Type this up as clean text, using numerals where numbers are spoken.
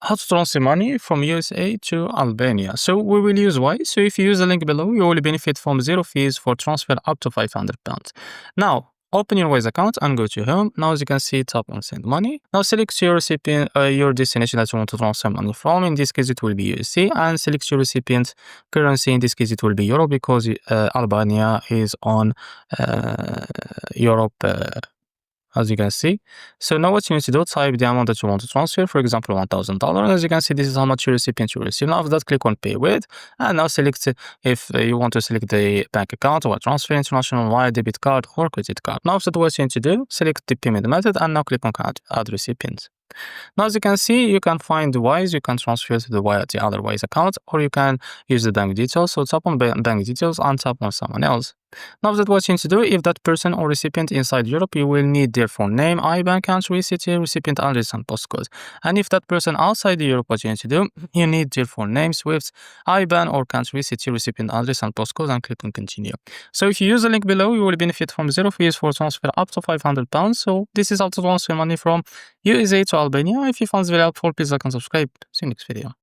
how to transfer money from USA to Albania. So we will use Wise. So if you use the link below, you will benefit from 0 fees for transfer up to £500. Now, open your Wise account and go to home. Now, as you can see, tap on send money. Now select your recipient, your destination that you want to transfer money from. In this case, it will be USA, and select your recipient currency. In this case, it will be Euro because Albania is on Europe. As you can see. So now what you need to do, type the amount that you want to transfer, for example, $1,000. As you can see, this is how much your recipient will receive. Now after that, click on pay with, and now select if you want to select the bank account or transfer international via debit card or credit card. Now after that, what you need to do, select the payment method, and now click on add recipient. Now, as you can see, you can find the Wise, you can transfer to the other Wise account, or you can use the bank details. So tap on bank details and tap on someone else. Now that what you need to do, if that person or recipient inside Europe, you will need their phone name, IBAN, country, city, recipient address, and postcode. And if that person outside Europe, what you need to do, you need their phone name, SWIFT, IBAN, or country, city, recipient address, and postcode, and click on continue. So if you use the link below, you will benefit from 0 fees for transfer up to £500. So this is how to transfer money from USA to Albania. If you found this very helpful, please like and subscribe. See you next video.